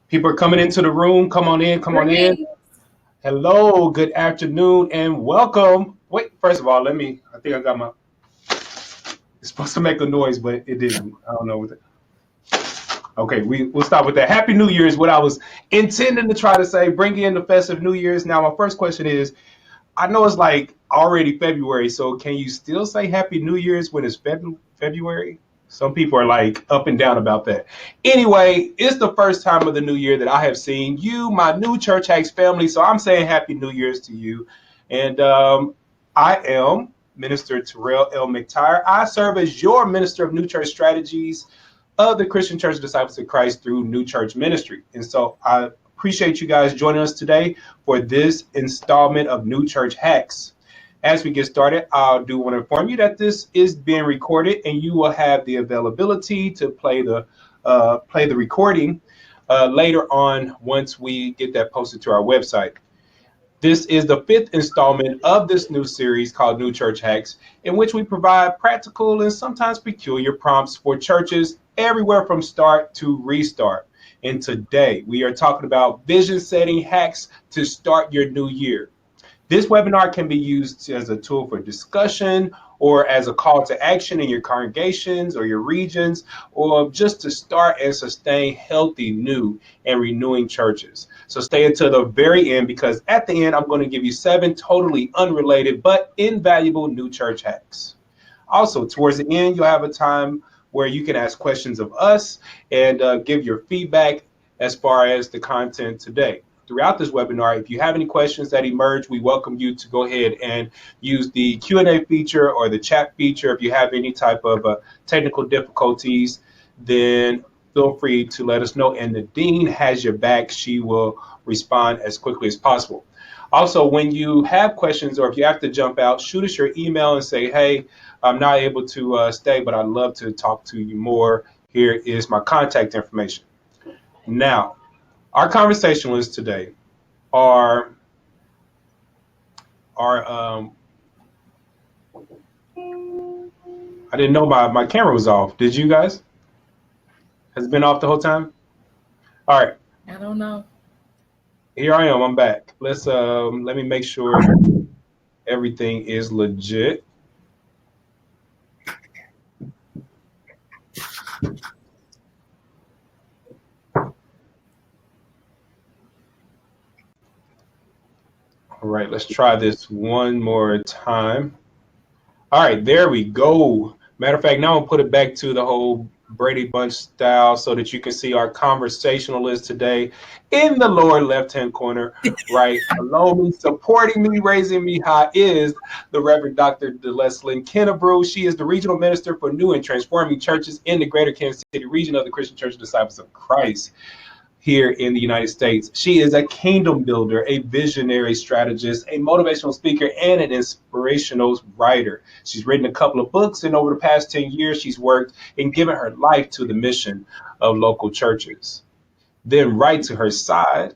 People are coming into the room. Come on in. Come on in. Greetings. Hello. Good afternoon and welcome. Wait, first of all, I think I got my. It's supposed to make a noise, but it didn't. I don't know what. Okay, we'll stop with that. Happy New Year is what I was intending to try to say. Bring in the festive New Year's. Now, my first question is: I know it's like already February, so can you still say Happy New Year's when it's February? Some people are like up and down about that. Anyway, it's the first time of the new year that I have seen you, my new Church Hacks family. So I'm saying Happy New Year's to you. And I am Minister Terrell L. McTire. I serve as your Minister of New Church Strategies of the Christian Church of Disciples of Christ through New Church Ministry. And so I appreciate you guys joining us today for this installment of New Church Hacks. As we get started, I do want to inform you that this is being recorded, and you will have the availability to play the recording later on once we get that posted to our website. This is the fifth installment of this new series called New Church Hacks, in which we provide practical and sometimes peculiar prompts for churches everywhere from start to restart. And today we are talking about vision setting hacks to start your new year. This webinar can be used as a tool for discussion or as a call to action in your congregations or your regions, or just to start and sustain healthy, new, and renewing churches. So stay until the very end, because at the end, I'm going to give you 7 totally unrelated but invaluable new church hacks. Also, towards the end, you'll have a time where you can ask questions of us and give your feedback as far as the content today. Throughout this webinar, if you have any questions that emerge, we welcome you to go ahead and use the Q&A feature or the chat feature. If you have any type of technical difficulties, then feel free to let us know. And the dean has your back. She will respond as quickly as possible. Also, when you have questions or if you have to jump out, shoot us your email and say, hey, I'm not able to stay, but I'd love to talk to you more. Here is my contact information. Now, our conversationalists today are I didn't know my camera was off. Did you guys? Has it been off the whole time? All right, I don't know. here I am. I'm back. Let me make sure everything is legit. All right, let's try this one more time. All right, there we go. Matter of fact, now I'll put it back to the whole Brady Bunch style so that you can see our conversationalist today in the lower left-hand corner, right below me, supporting me, raising me high is the Reverend Dr. Delesslyn Kennebrew. She is the Regional Minister for New and Transforming Churches in the Greater Kansas City region of the Christian Church of Disciples of Christ here in the United States. She is a kingdom builder, a visionary strategist, a motivational speaker, and an inspirational writer. She's written a couple of books, and over the past 10 years, she's worked and given her life to the mission of local churches. Then, right to her side,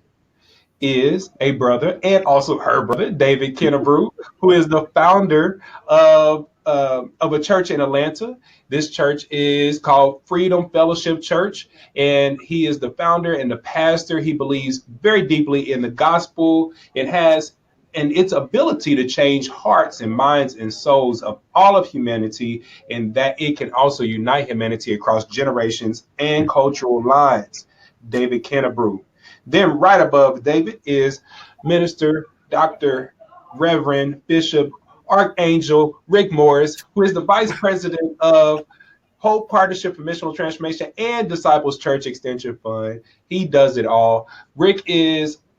is a brother and also her brother, David Kennebrew, who is the founder of a church in Atlanta. This church is called Freedom Fellowship Church, and he is the founder and the pastor. He believes very deeply in the gospel. It has and its ability to change hearts and minds and souls of all of humanity, and that it can also unite humanity across generations and cultural lines. David Kennebrew. Then right above David is Minister Dr. Reverend Bishop Archangel Rick Morris, who is the Vice President of Hope Partnership for Missional Transformation and Disciples Church Extension Fund. He does it all. Rick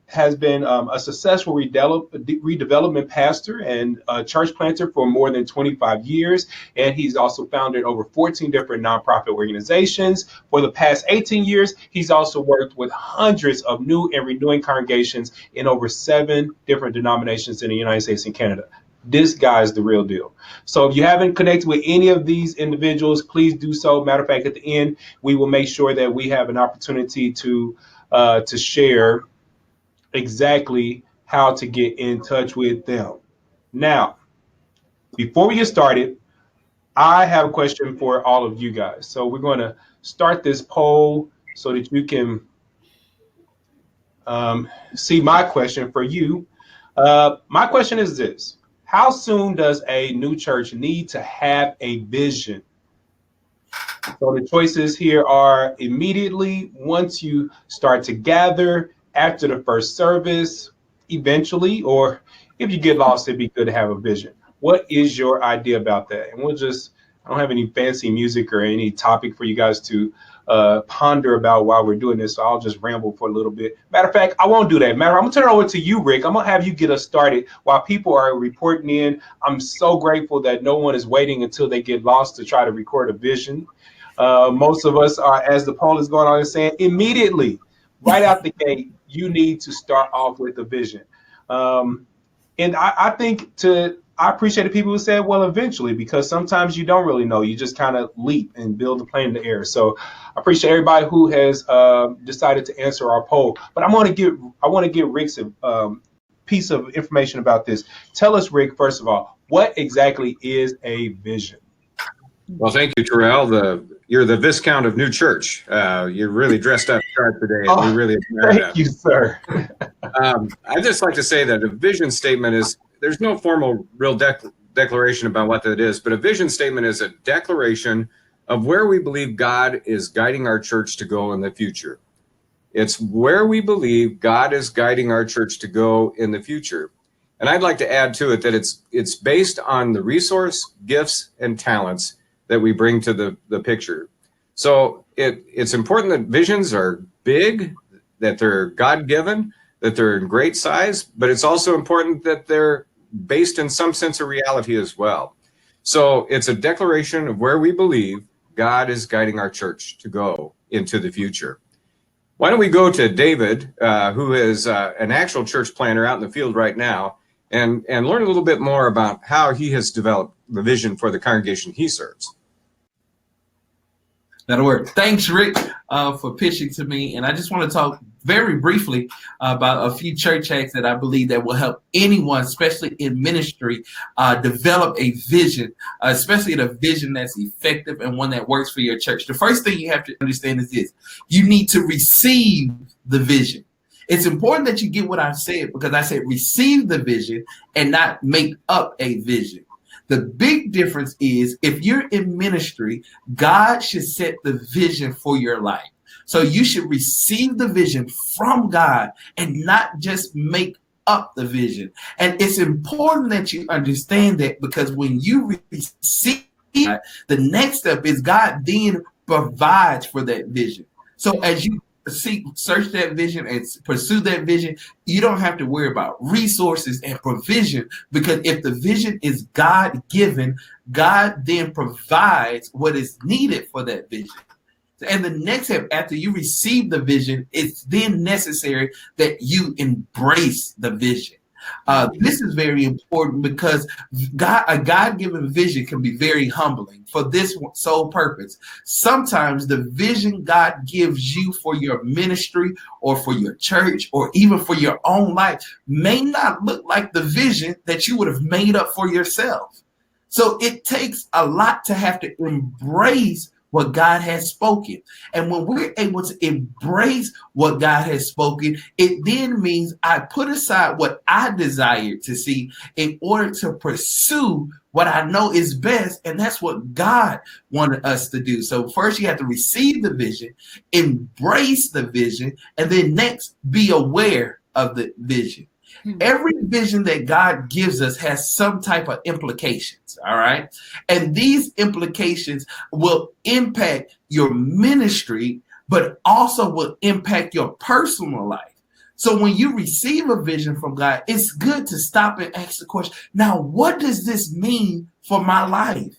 has been a successful redevelopment pastor and church planter for more than 25 years. And he's also founded over 14 different nonprofit organizations. For the past 18 years, he's also worked with hundreds of new and renewing congregations in over 7 different denominations in the United States and Canada. This guy's the real deal. So if you haven't connected with any of these individuals, please do so. Matter of fact, at the end, we will make sure that we have an opportunity to share exactly how to get in touch with them. Now, before we get started, I have a question for all of you guys. So we're going to start this poll so that you can See, my question for you. My question is this: how soon does a new church need to have a vision? So the choices here are immediately, once you start to gather, after the first service, eventually, or if you get lost, it'd be good to have a vision. What is your idea about that? And I don't have any fancy music or any topic for you guys to ponder about while we're doing this. So I'll just ramble for a little bit. Matter of fact, I won't do that. I'm going to turn it over to you, Rick. I'm going to have you get us started while people are reporting in. I'm so grateful that no one is waiting until they get lost to try to record a vision. Most of us are, as the poll is going on, is saying immediately, right out the gate, you need to start off with a vision. And I think I appreciate the people who said, well, eventually, because sometimes you don't really know. You just kind of leap and build the plane in the air. So I appreciate everybody who has decided to answer our poll. But I want to give Rick's piece of information about this. Tell us, Rick, first of all, what exactly is a vision? Well, thank you, Terrell. You're the Viscount of New Church. You're really dressed up sharp today, and we really admire that. Thank you, sir. I'd just like to say that a vision statement there's no formal real declaration about what that is, but a vision statement is a declaration of where we believe God is guiding our church to go in the future. It's where we believe God is guiding our church to go in the future. And I'd like to add to it that it's based on the resource, gifts, and talents that we bring to the picture. So it's important that visions are big, that they're God-given, that they're in great size, but it's also important that they're based in some sense of reality as well. So it's a declaration of where we believe God is guiding our church to go into the future. Why don't we go to David, who is an actual church planner out in the field right now, and learn a little bit more about how he has developed the vision for the congregation he serves. That'll work. Thanks, Rick, for pitching to me. And I just want to talk very briefly about a few church hacks that I believe that will help anyone, especially in ministry, develop a vision, especially a vision that's effective and one that works for your church. The first thing you have to understand is this: you need to receive the vision. It's important that you get what I said, because I said receive the vision and not make up a vision. The big difference is, if you're in ministry, God should set the vision for your life. So you should receive the vision from God and not just make up the vision. And it's important that you understand that, because when you receive it, the next step is God then provides for that vision. So as you search that vision and pursue that vision, you don't have to worry about resources and provision, because if the vision is God-given, God then provides what is needed for that vision. And the next step, after you receive the vision, it's then necessary that you embrace the vision. This is very important, because a God-given vision can be very humbling for this sole purpose. Sometimes the vision God gives you for your ministry or for your church or even for your own life may not look like the vision that you would have made up for yourself. So it takes a lot to have to embrace what God has spoken. And when we're able to embrace what God has spoken, it then means I put aside what I desire to see in order to pursue what I know is best. And that's what God wanted us to do. So first you have to receive the vision, embrace the vision, and then next be aware of the vision. Every vision that God gives us has some type of implications, all right? And these implications will impact your ministry, but also will impact your personal life. So when you receive a vision from God, it's good to stop and ask the question, now, what does this mean for my life?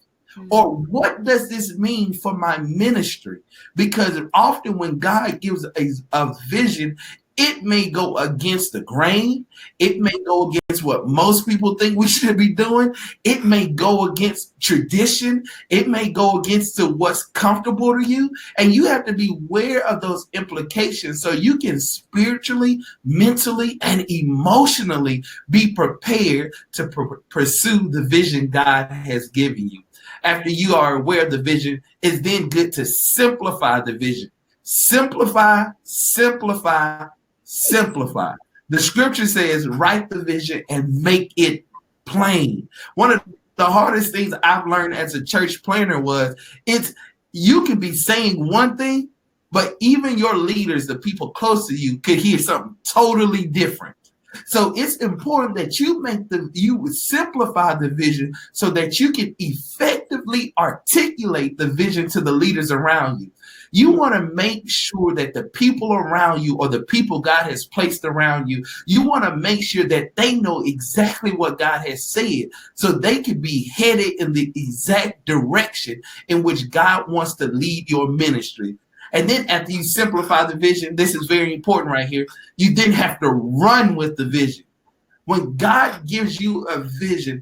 Or what does this mean for my ministry? Because often when God gives a vision, it may go against the grain. It may go against what most people think we should be doing. It may go against tradition. It may go against to what's comfortable to you. And you have to be aware of those implications so you can spiritually, mentally, and emotionally be prepared to pursue the vision God has given you. After you are aware of the vision, it's then good to simplify the vision. Simplify, simplify, simplify. The scripture says, write the vision and make it plain. One of the hardest things I've learned as a church planner was you could be saying one thing, but even your leaders, the people close to you, could hear something totally different. So it's important that you would simplify the vision so that you can effectively articulate the vision to the leaders around you. You want to make sure that the people around you, or the people God has placed around you, you want to make sure that they know exactly what God has said so they can be headed in the exact direction in which God wants to lead your ministry. And then after you simplify the vision, this is very important right here, you then have to run with the vision. When God gives you a vision,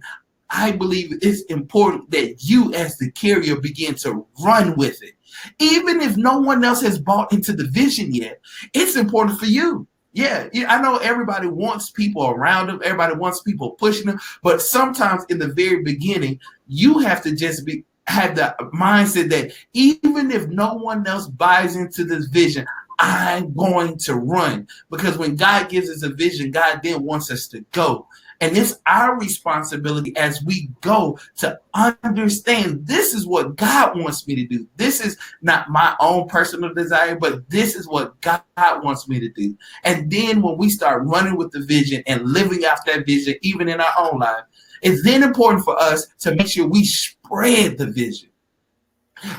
I believe it's important that you as the carrier begin to run with it. Even if no one else has bought into the vision yet, it's important for you. Yeah, I know everybody wants people around them. Everybody wants people pushing them. But sometimes in the very beginning, you have to just have the mindset that even if no one else buys into this vision, I'm going to run. Because when God gives us a vision, God then wants us to go. And it's our responsibility as we go to understand this is what God wants me to do. This is not my own personal desire, but this is what God wants me to do. And then when we start running with the vision and living out that vision, even in our own life, it's then important for us to make sure we spread the vision.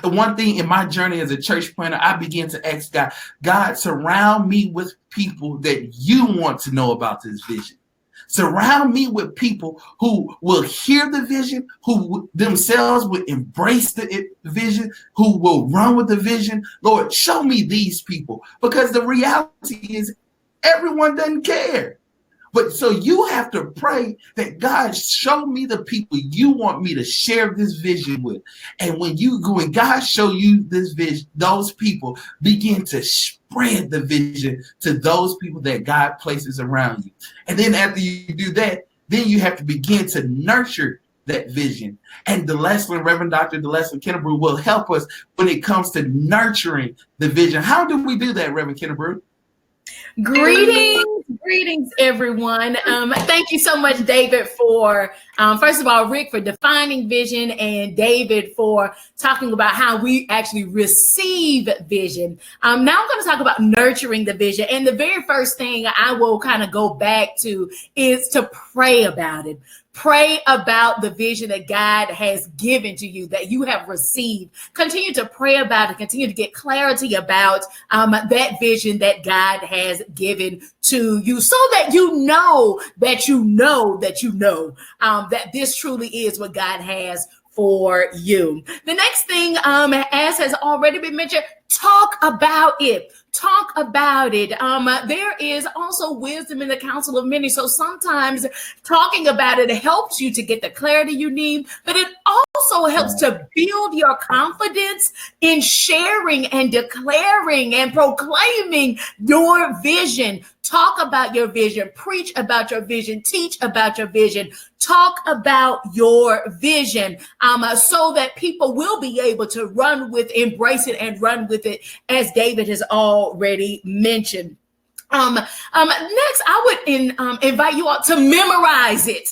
The one thing in my journey as a church planner, I began to ask God, surround me with people that you want to know about this vision. Surround me with people who will hear the vision, who themselves will embrace the vision, who will run with the vision. Lord, show me these people, because the reality is everyone doesn't care. But so you have to pray that God, show me the people you want me to share this vision with. And when God show you this vision, those people begin to spread the vision to those people that God places around you. And then after you do that, then you have to begin to nurture that vision. And Reverend Dr. Delesslyn Kennebrew will help us when it comes to nurturing the vision. How do we do that, Reverend Kennebrew? Greetings, everyone. Thank you so much, David, for first of all, Rick, for defining vision, and David for talking about how we actually receive vision. Now I'm going to talk about nurturing the vision. And the very first thing I will kind of go back to is to pray about it. Pray about the vision that God has given to you, that you have received. Continue to pray about it. Continue to get clarity about that vision that God has given to you, so that you know that this truly is what God has for you. The next thing, as has already been mentioned, talk about it. Talk about it. There is also wisdom in the counsel of many. So sometimes talking about it helps you to get the clarity you need, but it also helps to build your confidence in sharing and declaring and proclaiming your vision. Talk about your vision, preach about your vision, teach about your vision, talk about your vision, so that people will be able to embrace it and run with it, as David has already mentioned. Next, I would invite you all to memorize it.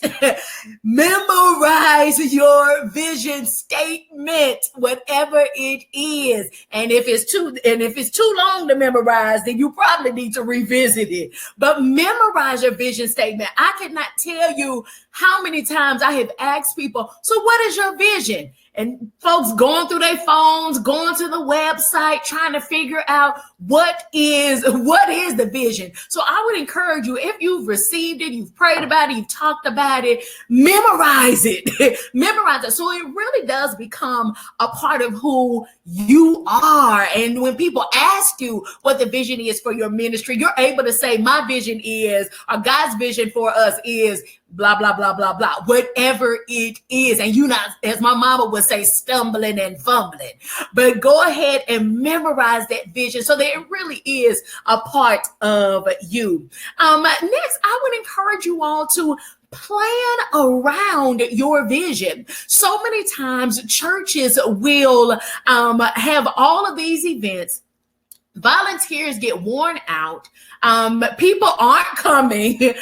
Memorize your vision statement, whatever it is. And if it's too long to memorize, then you probably need to revisit it. But memorize your vision statement. I cannot tell you how many times I have asked people, so what is your vision? And folks going through their phones, going to the website, trying to figure out what is the vision. So I would encourage you, if you've received it, you've prayed about it, you've talked about it, memorize it. Memorize it. So it really does become a part of who you are. And when people ask you what the vision is for your ministry, you're able to say, my vision is, or God's vision for us is blah, blah, blah, blah, blah, whatever it is. And you not, as my mama would say, stumbling and fumbling. But go ahead and memorize that vision so that it really is a part of you. Next, I would encourage you all to plan around your vision. So many times churches will have all of these events volunteers get worn out. People aren't coming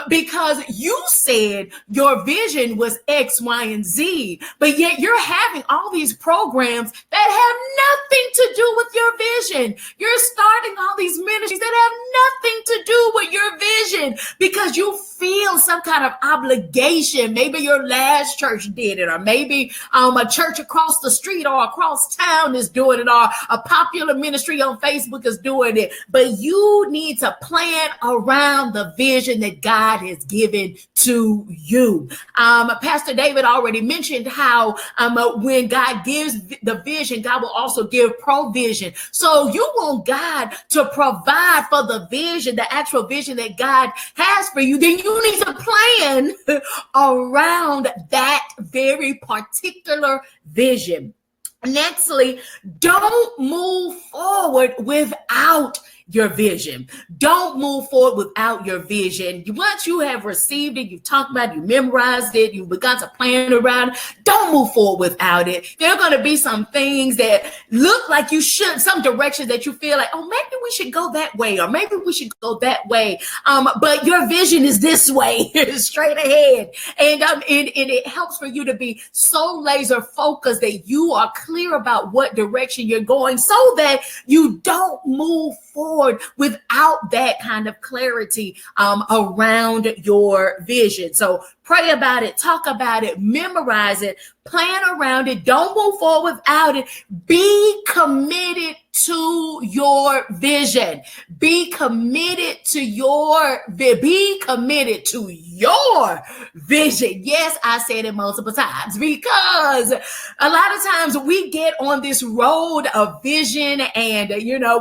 because you said your vision was X, Y, and Z, but yet you're having all these programs that have nothing to do with your vision. You're starting all these ministries that have nothing to do with your vision because you feel some kind of obligation. Maybe your last church did it, or maybe a church across the street or across town is doing it, or a popular ministry on Facebook is doing it. But you need to plan around the vision that God has given to you. Pastor David already mentioned how when God gives the vision, God will also give provision. So you want God to provide for the vision, the actual vision that God has for you, then you need to plan around that very particular vision. Nextly, don't move forward without your vision. Don't move forward without your vision. Once you have received it, you've talked about it, you memorized it, you've begun to plan around it, don't move forward without it. There are going to be some things that look like you should, some directions that you feel like, oh, maybe we should go that way, or maybe we should go that way. But your vision is this way, straight ahead. And it helps for you to be so laser focused that you are clear about what direction you're going, so that you don't move forward without that kind of clarity around your vision. So pray about it, talk about it, memorize it, plan around it. Don't move forward without it. Be committed to your vision. Be committed to your vision. Yes, I said it multiple times, because a lot of times we get on this road of vision and,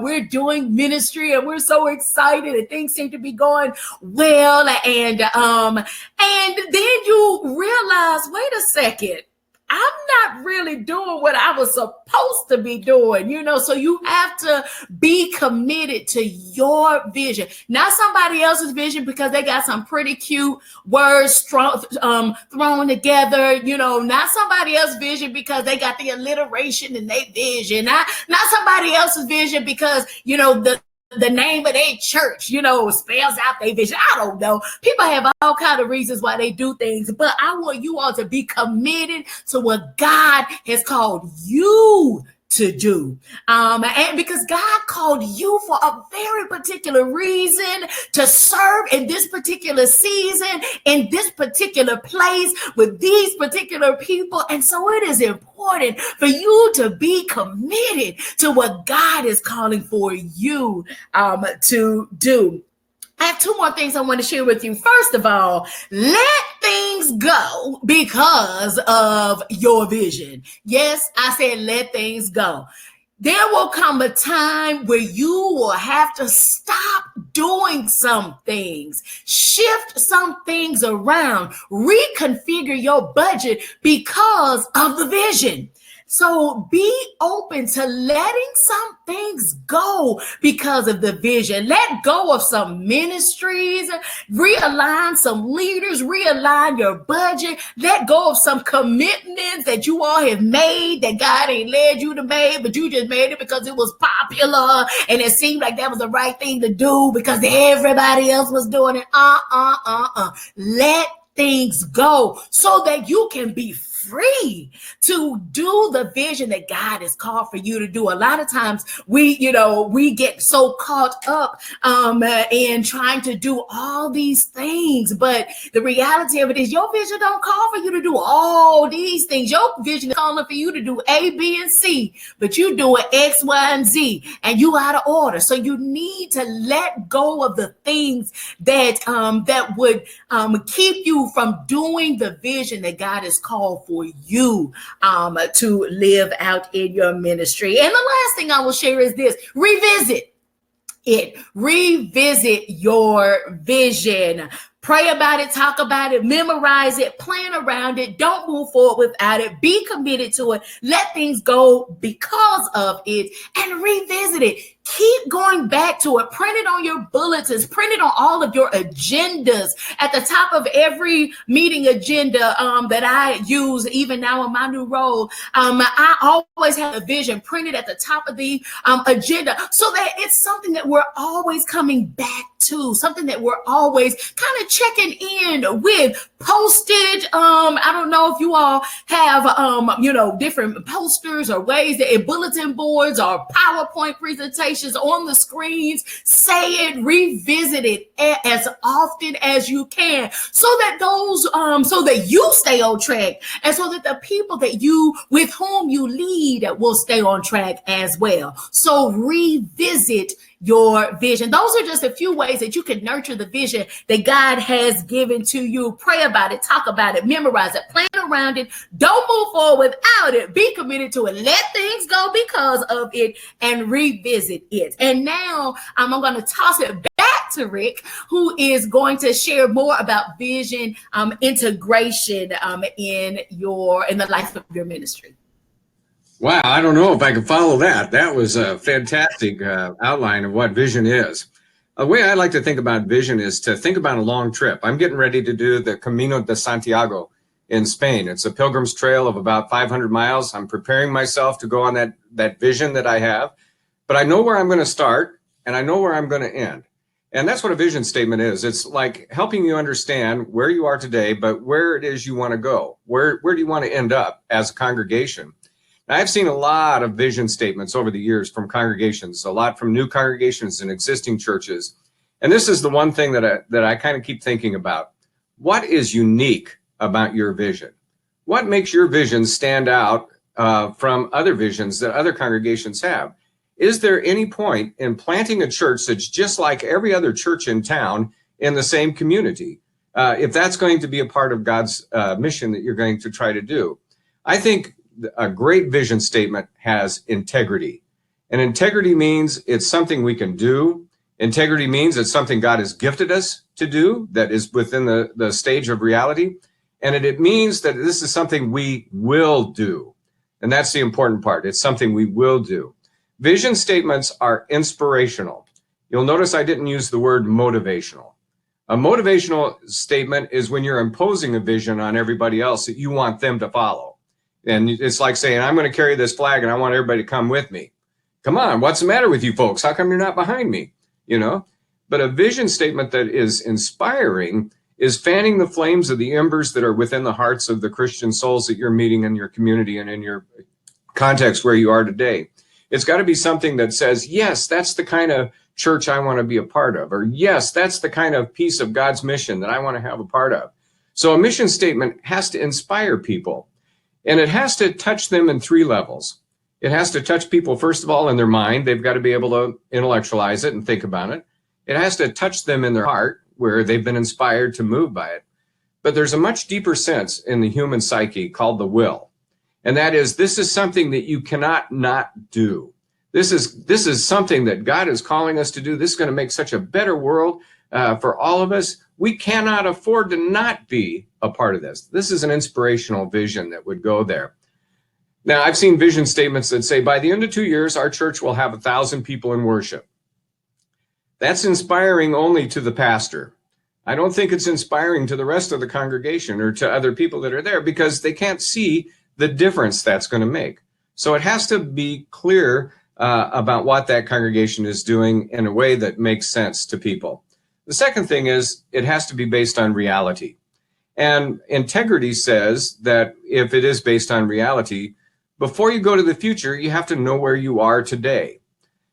we're doing ministry and we're so excited and things seem to be going well. And then you realize, wait a second, I'm not really doing what I was supposed to be doing, so you have to be committed to your vision, not somebody else's vision because they got some pretty cute words thrown together, not somebody else's vision because they got the alliteration in their vision, not somebody else's vision because, the name of their church, spells out their vision. I don't know. People have all kinds of reasons why they do things, but I want you all to be committed to what God has called you to do. And because God called you for a very particular reason to serve in this particular season, in this particular place, with these particular people. And so it is important for you to be committed to what God is calling for you to do. I have two more things I want to share with you. First of all, let things go because of your vision. Yes, I said let things go. There will come a time where you will have to stop doing some things, shift some things around, reconfigure your budget because of the vision. So be open to letting some things go because of the vision. Let go of some ministries, realign some leaders, realign your budget, let go of some commitments that you all have made that God ain't led you to make, but you just made it because it was popular and it seemed like that was the right thing to do because everybody else was doing it. Let things go so that you can be free to do the vision that God has called for you to do. A lot of times we get so caught up in trying to do all these things, but the reality of it is your vision don't call for you to do all these things. Your vision is calling for you to do A, B, and C, but you do it X, Y, and Z, and you out of order. So you need to let go of the things that would keep you from doing the vision that God has called for you to live out in your ministry. And the last thing I will share is this: revisit your vision. Pray about it, talk about it, memorize it, plan around it. Don't move forward without it. Be committed to it. Let things go because of it and revisit it. Keep going back to it. Print it on your bulletins. Print it on all of your agendas. At the top of every meeting agenda that I use, even now in my new role, I always have a vision printed at the top of the agenda, so that it's something that we're always coming back to, something that we're always kind of checking in with. Postage. I don't know if you all have different posters or ways that bulletin boards or PowerPoint presentations on the screens. Say it, revisit it as often as you can, so that so that you stay on track, and so that the people with whom you lead will stay on track as well. So revisit your vision. Those are just a few ways that you can nurture the vision that God has given to you. Pray about it, talk about it, memorize it, plan around it. Don't move forward without it. Be committed to it. Let things go because of it, and revisit it. And now I'm going to toss it back to Rick, who is going to share more about vision integration in the life of your ministry. Wow, I don't know if I can follow that. That was a fantastic outline of what vision is. The way I like to think about vision is to think about a long trip. I'm getting ready to do the Camino de Santiago in Spain. It's a pilgrim's trail of about 500 miles. I'm preparing myself to go on that vision that I have, but I know where I'm going to start and I know where I'm going to end. And that's what a vision statement is. It's like helping you understand where you are today, but where it is you want to go. Where do you want to end up as a congregation? Now, I've seen a lot of vision statements over the years from congregations, a lot from new congregations and existing churches. And this is the one thing that I kind of keep thinking about. What is unique about your vision? What makes your vision stand out from other visions that other congregations have? Is there any point in planting a church that's just like every other church in town in the same community, if that's going to be a part of God's mission that you're going to try to do? I think a great vision statement has integrity. And integrity means it's something we can do. Integrity means it's something God has gifted us to do that is within the stage of reality. And it means that this is something we will do. And that's the important part. It's something we will do. Vision statements are inspirational. You'll notice I didn't use the word motivational. A motivational statement is when you're imposing a vision on everybody else that you want them to follow. And it's like saying, I'm going to carry this flag and I want everybody to come with me. Come on, what's the matter with you folks? How come you're not behind me? But a vision statement that is inspiring is fanning the flames of the embers that are within the hearts of the Christian souls that you're meeting in your community and in your context where you are today. It's got to be something that says, yes, that's the kind of church I want to be a part of, or yes, that's the kind of piece of God's mission that I want to have a part of. So a mission statement has to inspire people. And it has to touch them in three levels. It has to touch people, first of all, in their mind. They've got to be able to intellectualize it and think about it. It has to touch them in their heart, where they've been inspired to move by it. But there's a much deeper sense in the human psyche called the will. And that is, this is something that you cannot not do. This is something that God is calling us to do. This is going to make such a better world for all of us. We cannot afford to not be a part of this. This is an inspirational vision that would go there. Now, I've seen vision statements that say, by the end of 2 years, our church will have 1,000 people in worship. That's inspiring only to the pastor. I don't think it's inspiring to the rest of the congregation or to other people that are there, because they can't see the difference that's going to make. So it has to be clear about what that congregation is doing in a way that makes sense to people. The second thing is it has to be based on reality. And integrity says that if it is based on reality, before you go to the future, you have to know where you are today.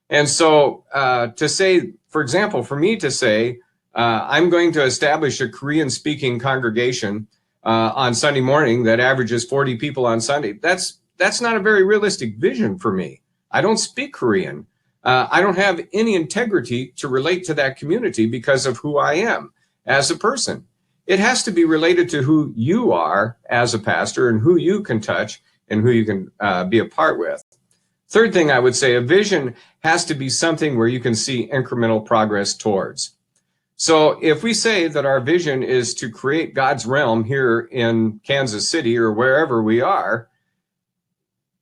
And so to say, for example, for me to say, I'm going to establish a Korean-speaking congregation on Sunday morning that averages 40 people on Sunday, that's not a very realistic vision for me. I don't speak Korean. I don't have any integrity to relate to that community because of who I am as a person. It has to be related to who you are as a pastor and who you can touch and who you can be a part with. Third thing I would say, a vision has to be something where you can see incremental progress towards. So if we say that our vision is to create God's realm here in Kansas City or wherever we are,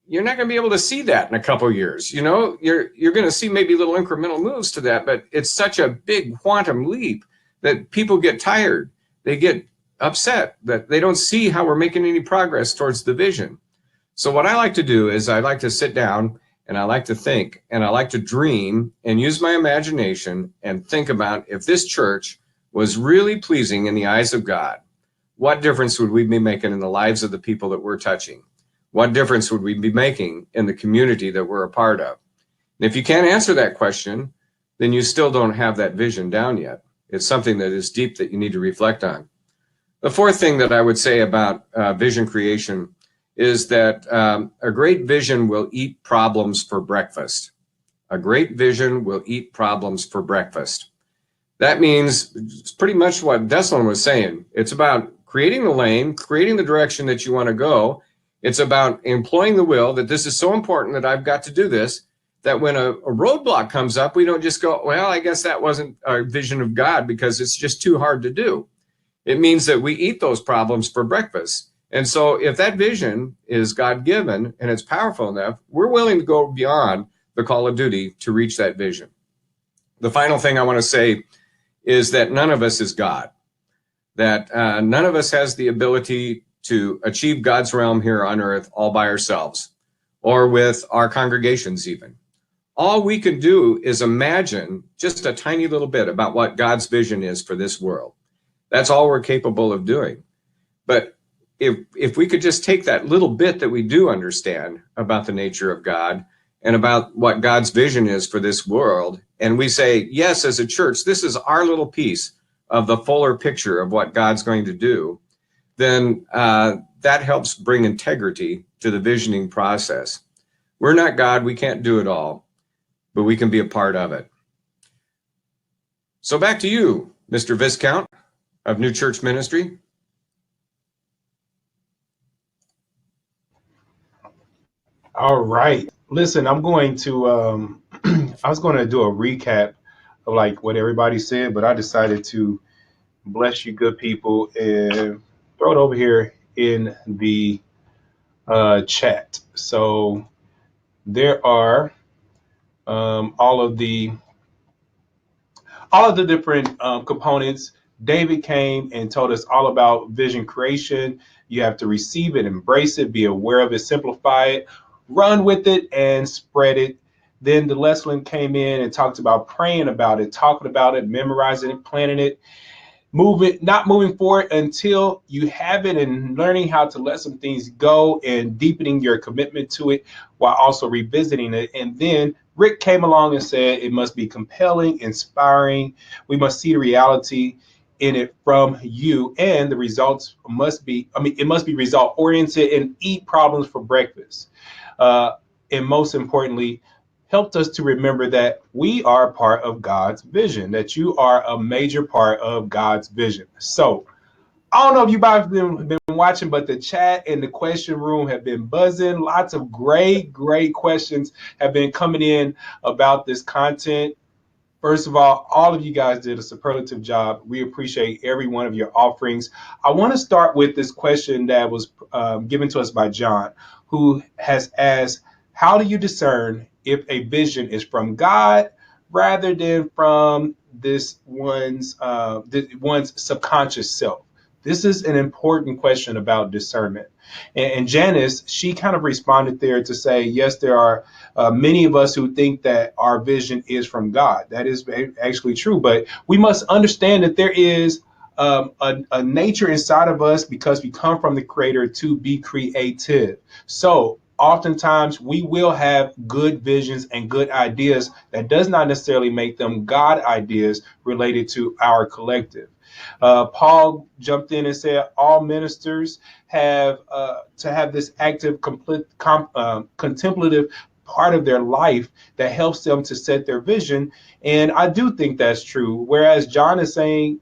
you're not going to be able to see that in a couple of years. You know, you're going to see maybe little incremental moves to that, but it's such a big quantum leap that people get tired. They get upset that they don't see how we're making any progress towards the vision. So what I like to do is I like to sit down and I like to think and I like to dream and use my imagination and think about if this church was really pleasing in the eyes of God, what difference would we be making in the lives of the people that we're touching? What difference would we be making in the community that we're a part of? And if you can't answer that question, then you still don't have that vision down yet. It's something that is deep that you need to reflect on. The fourth thing that I would say about vision creation is that a great vision will eat problems for breakfast. A great vision will eat problems for breakfast. That means it's pretty much what Delesslyn was saying. It's about creating the lane, creating the direction that you want to go. It's about employing the will that this is so important that I've got to do this, that when a roadblock comes up, we don't just go, well, I guess that wasn't a vision of God because it's just too hard to do. It means that we eat those problems for breakfast. And so if that vision is God-given and it's powerful enough, we're willing to go beyond the call of duty to reach that vision. The final thing I want to say is that none of us is God, that none of us has the ability to achieve God's realm here on earth all by ourselves or with our congregations even. All we can do is imagine just a tiny little bit about what God's vision is for this world. That's all we're capable of doing. But if we could just take that little bit that we do understand about the nature of God and about what God's vision is for this world, and we say, yes, as a church, this is our little piece of the fuller picture of what God's going to do, then that helps bring integrity to the visioning process. We're not God, we can't do it all, but we can be a part of it. So back to you, Mr. Viscount of New Church Ministry. All right. Listen, I'm going to I was going to do a recap of like what everybody said, but I decided to bless you good people and throw it over here in the chat. So there are all of the different components. David came and told us all about vision creation. You have to receive it, embrace it, be aware of it, simplify it, run with it, and spread it. Then Delesslyn came in and talked about praying about it, talking about it, memorizing it, planning it, not moving forward until you have it, and learning how to let some things go and deepening your commitment to it while also revisiting it. And then Rick came along and said it must be compelling, inspiring. We must see the reality in it from you, and the results must be, it must be result oriented and eat problems for breakfast. And most importantly, helped us to remember that we are part of God's vision, that you are a major part of God's vision. So I don't know if you guys have been watching, but the chat and the question room have been buzzing. Lots of great questions have been coming in about this content. First of all of you guys did a superlative job. We appreciate every one of your offerings. I want to start with this question that was given to us by John, who has asked, how do you discern if a vision is from God rather than from one's subconscious self? This is an important question about discernment. And Janice, she kind of responded there to say, yes, there are many of us who think that our vision is from God. That is actually true. But we must understand that there is a nature inside of us, because we come from the Creator, to be creative. So oftentimes we will have good visions and good ideas that does not necessarily make them God ideas related to our collective. Paul jumped in and said all ministers have to have this active, contemplative part of their life that helps them to set their vision. And I do think that's true. Whereas John is saying,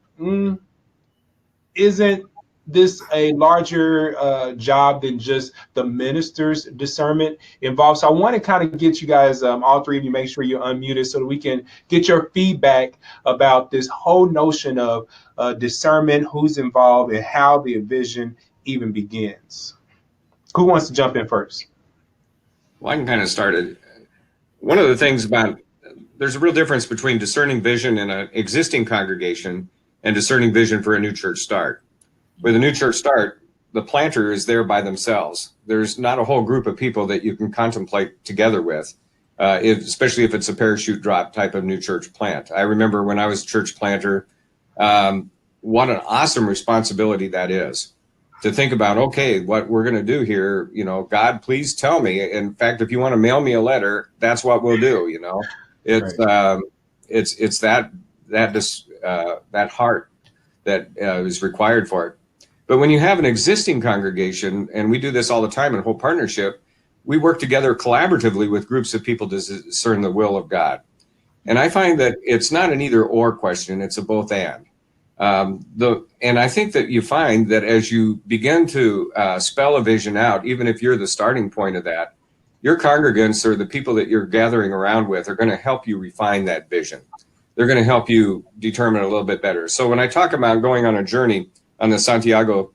isn't this a larger job than just the minister's discernment involved? So I want to kind of get you guys, all three of you, make sure you're unmuted so that we can get your feedback about this whole notion of discernment, who's involved, and how the vision even begins. Who wants to jump in first? Well, I can kind of start it. One of the things about there's a real difference between discerning vision in an existing congregation and discerning vision for a new church start. With a new church start, the planter is there by themselves. There's not a whole group of people that you can contemplate together with, especially if it's a parachute drop type of new church plant. I remember when I was a church planter, what an awesome responsibility that is. To think about, okay, what we're going to do here, God, please tell me. In fact, if you want to mail me a letter, that's what we'll do. It's Right. it's that heart that is required for it. But when you have an existing congregation, and we do this all the time in whole partnership, we work together collaboratively with groups of people to discern the will of God. And I find that it's not an either or question; it's a both and. And I think that you find that as you begin to spell a vision out, even if you're the starting point of that, your congregants or the people that you're gathering around with are going to help you refine that vision. They're going to help you determine it a little bit better. So when I talk about going on a journey on the Santiago,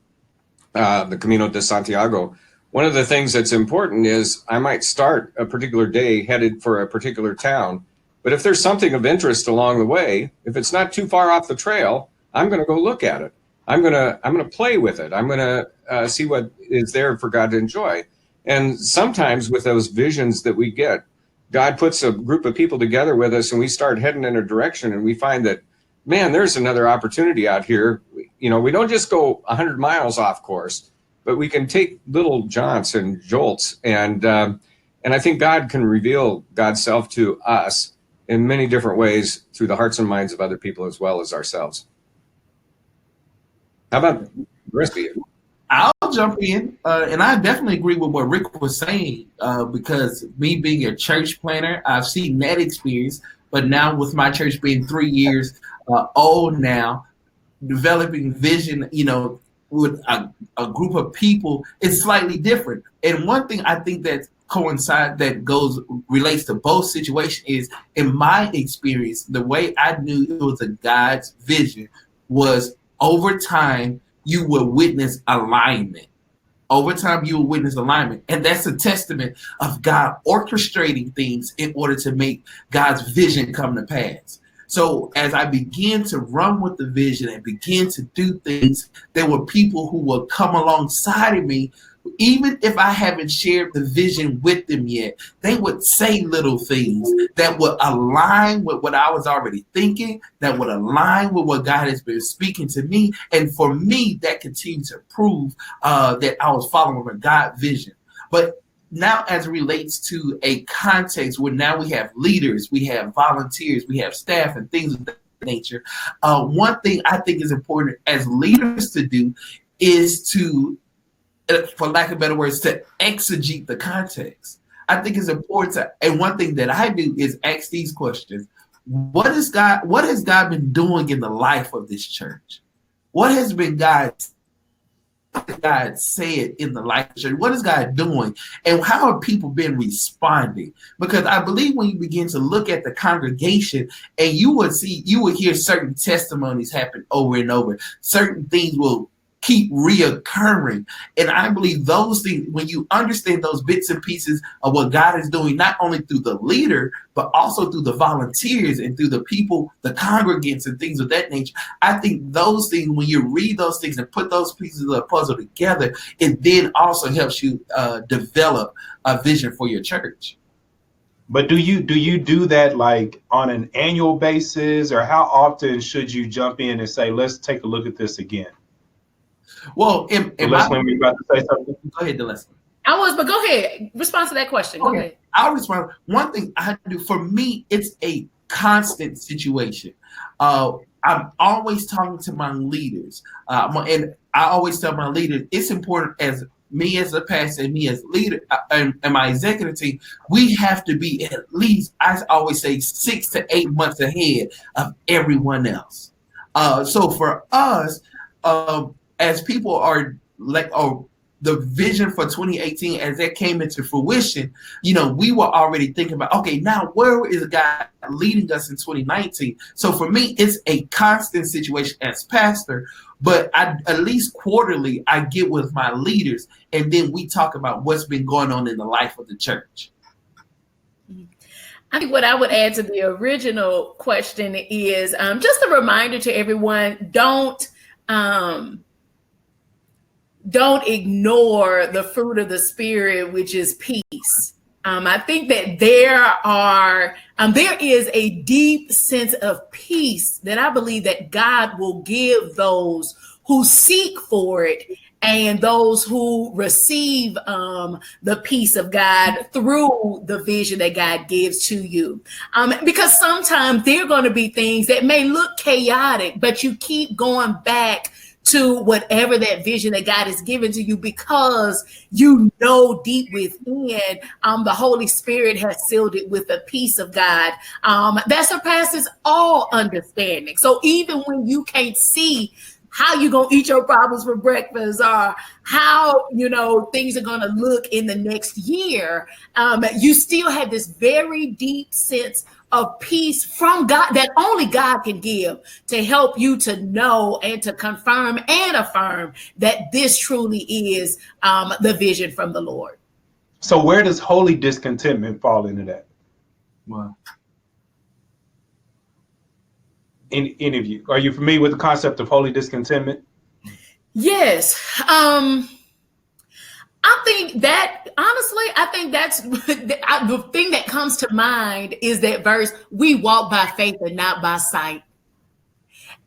the Camino de Santiago, one of the things that's important is I might start a particular day headed for a particular town, but if there's something of interest along the way, if it's not too far off the trail, I'm going to go look at it. I'm going to play with it. I'm going to see what is there for God to enjoy. And sometimes with those visions that we get, God puts a group of people together with us and we start heading in a direction and we find that, man, there's another opportunity out here. We don't just go 100 miles off course, but we can take little jaunts and jolts. And I think God can reveal God's self to us in many different ways through the hearts and minds of other people as well as ourselves. How about the rest of you? I'll jump in, and I definitely agree with what Rick was saying, because me being a church planner, I've seen that experience, but now with my church being 3 years old now, developing vision, with a group of people is slightly different. And one thing I think that relates to both situations is, in my experience, the way I knew it was a God's vision was over time, you will witness alignment. Over time, you will witness alignment. And that's a testament of God orchestrating things in order to make God's vision come to pass. So as I began to run with the vision and begin to do things, there were people who would come alongside of me. Even if I haven't shared the vision with them yet, they would say little things that would align with what I was already thinking, that would align with what God has been speaking to me. And for me, that continued to prove that I was following a God vision. But now, as it relates to a context where now we have leaders, we have volunteers, we have staff and things of that nature, one thing I think is important as leaders to do is to, for lack of better words, to exegete the context. I think it's important to, and one thing that I do is ask these questions. What has God been doing in the life of this church? What has been God said in the life of the church? What is God doing? And how have people been responding? Because I believe when you begin to look at the congregation and you would hear certain testimonies happen over and over. Certain things will keep reoccurring. And I believe those things, when you understand those bits and pieces of what God is doing, not only through the leader, but also through the volunteers and through the people, the congregants and things of that nature, I think those things, when you read those things and put those pieces of the puzzle together, it then also helps you develop a vision for your church. But do you do that like on an annual basis, or how often should you jump in and say, let's take a look at this again? Well, Delesslyn, we about to say something? Go ahead, Delesslyn. But go ahead. Respond to that question. Go ahead. I'll respond. One thing I do, for me, it's a constant situation. I'm always talking to my leaders. And I always tell my leaders, it's important, as me as a pastor and me as leader and my executive team, we have to be at least, I always say, 6 to 8 months ahead of everyone else. So for us, as people are the vision for 2018, as that came into fruition, we were already thinking about, okay, now where is God leading us in 2019? So for me, it's a constant situation as pastor, but at least quarterly, I get with my leaders, and then we talk about what's been going on in the life of the church. I think what I would add to the original question is just a reminder to everyone: don't ignore the fruit of the Spirit, which is peace. I think that there is a deep sense of peace that I believe that God will give those who seek for it and those who receive the peace of God through the vision that God gives to you. Because sometimes there are going to be things that may look chaotic, but you keep going back to whatever that vision that God has given to you, because you know deep within the Holy Spirit has sealed it with the peace of God that surpasses all understanding. So even when you can't see how you're going to eat your problems for breakfast, or how, things are going to look in the next year, you still have this very deep sense of peace from God that only God can give, to help you to know and to confirm and affirm that this truly is the vision from the Lord. So where does holy discontentment fall into that? Wow. Any of you, are you familiar with the concept of holy discontentment? Yes. I think that, honestly, that's the thing that comes to mind is that verse, we walk by faith and not by sight.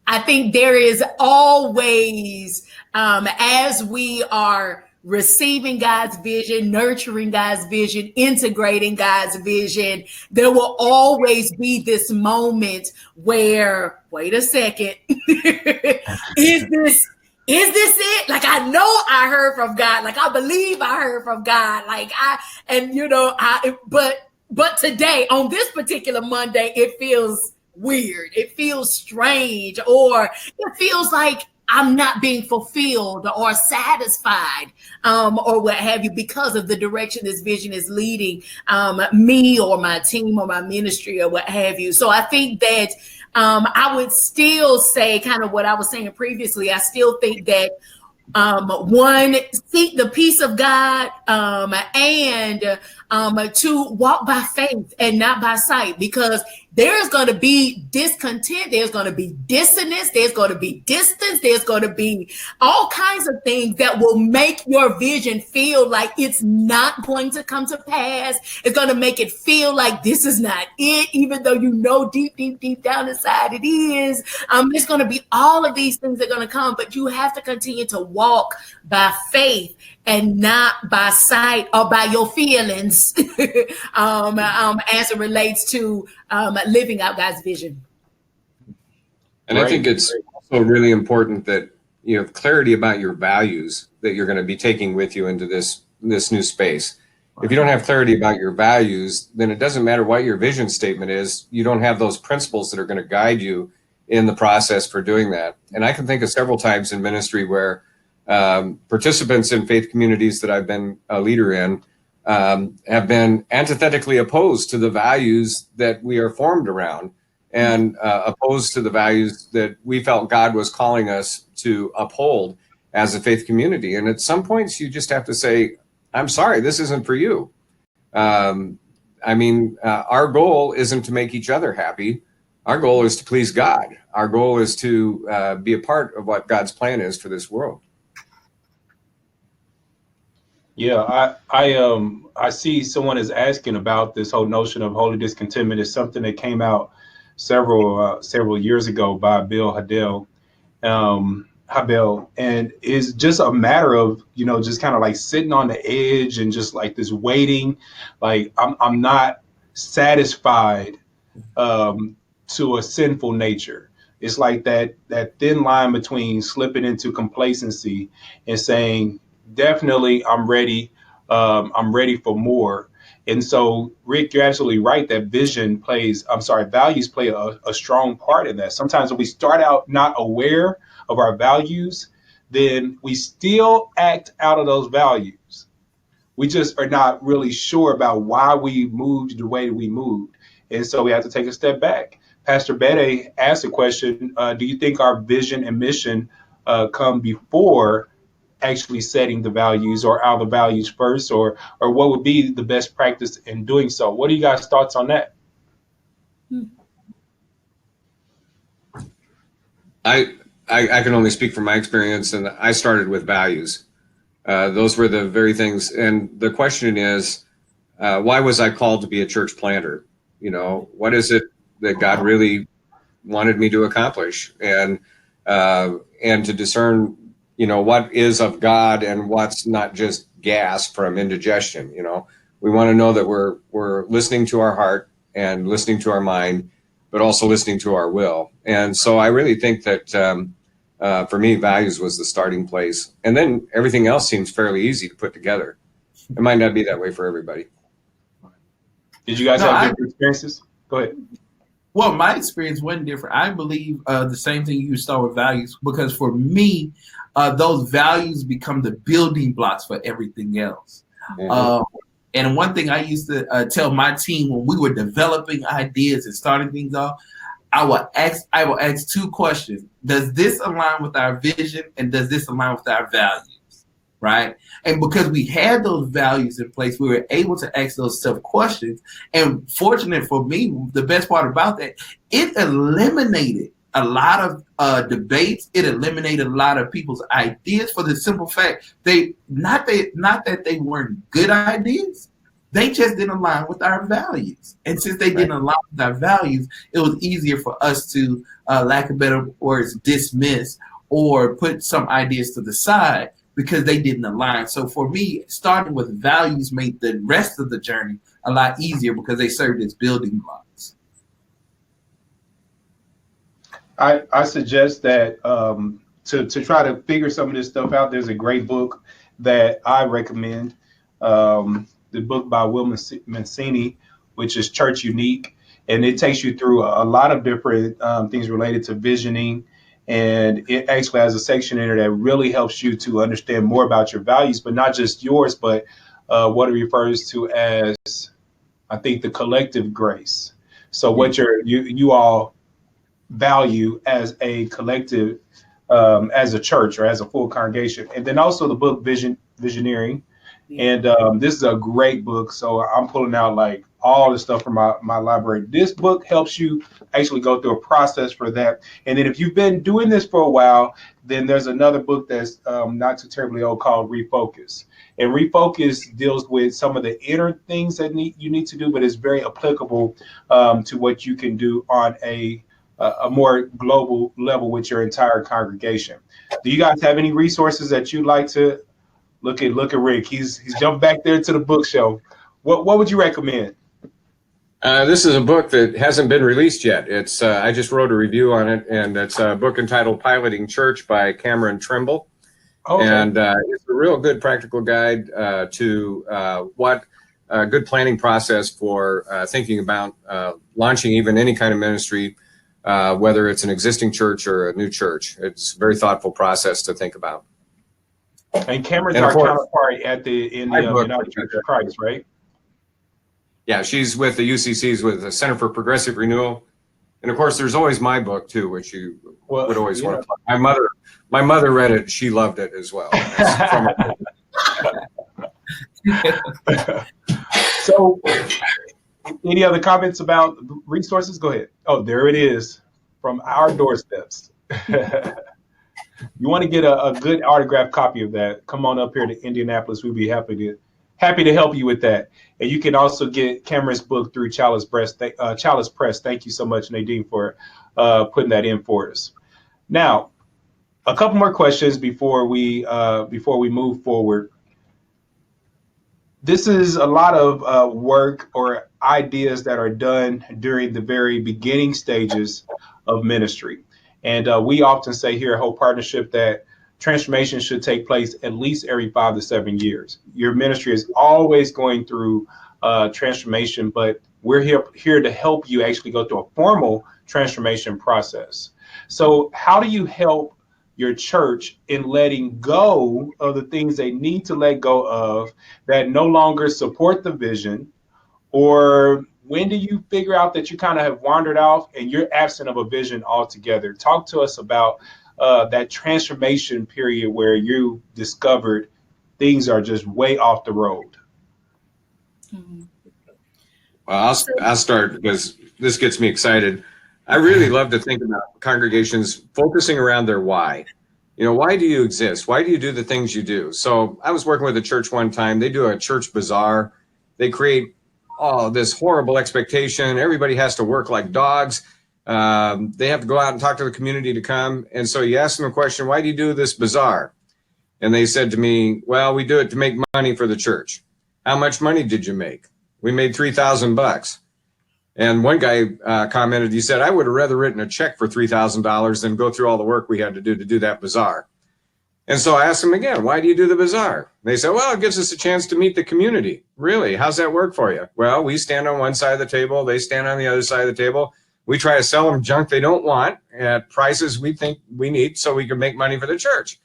I think there is always, as we are receiving God's vision, nurturing God's vision, integrating God's vision, there will always be this moment where, wait a second, is this it? Like, I know I heard from God. Like, I believe I heard from God. But today, on this particular Monday, it feels weird. It feels strange, or it feels like I'm not being fulfilled or satisfied, or what have you, because of the direction this vision is leading me or my team or my ministry or what have you. So I think that I would still say kind of what I was saying previously. I still think that one, seek the peace of God, and to walk by faith and not by sight, because there's going to be discontent, there's going to be dissonance, there's going to be distance, there's going to be all kinds of things that will make your vision feel like it's not going to come to pass. It's going to make it feel like this is not it, even though you know deep down inside it is. There's going to be all of these things that are going to come, but you have to continue to walk by faith and not by sight or by your feelings as it relates to living out God's vision. And I think it's also really important that you have clarity about your values that you're going to be taking with you into this new space. If you don't have clarity about your values, then it doesn't matter what your vision statement is. You don't have those principles that are going to guide you in the process for doing that. And I can think of several times in ministry where participants in faith communities that I've been a leader in have been antithetically opposed to the values that we are formed around, and opposed to the values that we felt God was calling us to uphold as a faith community. And at some points, you just have to say, I'm sorry, this isn't for you. Our goal isn't to make each other happy. Our goal is to please God. Our goal is to be a part of what God's plan is for this world. Yeah, I see someone is asking about this whole notion of holy discontentment. Is something that came out several years ago by Bill Hybel, and is just a matter of just kind of like sitting on the edge and just like this waiting, like I'm not satisfied to a sinful nature. It's like that thin line between slipping into complacency and saying, definitely, I'm ready. I'm ready for more. And so, Rick, you're absolutely right that values play a strong part in that. Sometimes when we start out not aware of our values, then we still act out of those values. We just are not really sure about why we moved the way we moved. And so we have to take a step back. Pastor Bede asked a question, do you think our vision and mission come before actually setting the values, or are the values first, or what would be the best practice in doing so? What are you guys' thoughts on that? I can only speak from my experience, and I started with values. Those were the very things. And the question is, why was I called to be a church planter? You know, what is it that God really wanted me to accomplish? And to discern, you know, what is of God and what's not just gas from indigestion. You know, we want to know that we're listening to our heart and listening to our mind, but also listening to our will. And so I really think that for me, values was the starting place. And then everything else seems fairly easy to put together. It might not be that way for everybody. Did you guys have different experiences? Go ahead. Well, my experience wasn't different. I believe the same thing. You start with values, because for me, those values become the building blocks for everything else. Mm-hmm. And one thing I used to tell my team when we were developing ideas and starting things off, I will ask two questions. Does this align with our vision, and does this align with our values? Right? And because we had those values in place, we were able to ask those tough questions. And fortunate for me, the best part about that, it eliminated a lot of debates. It eliminated a lot of people's ideas, for the simple fact not that they weren't good ideas, they just didn't align with our values. And since they didn't align with our values, it was easier for us to, lack of better words, dismiss or put some ideas to the side, because they didn't align. So for me, starting with values made the rest of the journey a lot easier, because they served as building blocks. I suggest that to try to figure some of this stuff out, there's a great book that I recommend, the book by Will Mancini, which is Church Unique. And it takes you through a lot of different things related to visioning. And it actually has a section in there that really helps you to understand more about your values, but not just yours, but what it refers to as, I think, the collective grace. So what you all value as a collective, as a church or as a full congregation. And then also the book Visioneering. And this is a great book. So I'm pulling out like all the stuff from my library. This book helps you actually go through a process for that. And then if you've been doing this for a while, then there's another book that's not too terribly old called Refocus. And Refocus deals with some of the inner things that you need to do, but it's very applicable to what you can do on a more global level with your entire congregation. Do you guys have any resources that you'd like to look at Rick? He's jumped back there to the bookshelf. What would you recommend? This is a book that hasn't been released yet. It's I just wrote a review on it, and it's a book entitled Piloting Church by Cameron Trimble. Okay. And it's a real good practical guide to what a good planning process for thinking about launching even any kind of ministry, whether it's an existing church or a new church. It's a very thoughtful process to think about. And Cameron's our counterpart in the United Church of Christ, right? Yeah, she's with the UCC's with the Center for Progressive Renewal. And of course, there's always my book too, which you would always want to plug. My mother read it. She loved it as well. So any other comments about resources? Go ahead. Oh, there it is from our doorsteps. You want to get a good autographed copy of that, come on up here to Indianapolis. We'd be happy to help you with that. And you can also get Cameron's book through Chalice Press. Thank you so much, Nadine, for putting that in for us. Now, a couple more questions before we move forward. This is a lot of work or ideas that are done during the very beginning stages of ministry. And we often say here at Hope Partnership that transformation should take place at least every 5 to 7 years. Your ministry is always going through transformation, but we're here to help you actually go through a formal transformation process. So how do you help your church in letting go of the things they need to let go of that no longer support the vision? Or when do you figure out that you kind of have wandered off and you're absent of a vision altogether? Talk to us about that transformation period where you discovered things are just way off the road. Well, I'll start because this gets me excited. I really love to think about congregations focusing around their why. Why do you exist? Why do you do the things you do? So I was working with a church one time. They do a church bazaar. They create this horrible expectation. Everybody has to work like dogs. They have to go out and talk to the community to come. And so you ask them a question, why do you do this bazaar? And they said to me, well, we do it to make money for the church. How much money did you make? We made $3,000. And one guy commented, he said, I would have rather written a check for $3,000 than go through all the work we had to do that bazaar. And so I asked them again, why do you do the bazaar? They said, well, it gives us a chance to meet the community. Really? How's that work for you? Well, we stand on one side of the table. They stand on the other side of the table. We try to sell them junk they don't want at prices we think we need so we can make money for the church.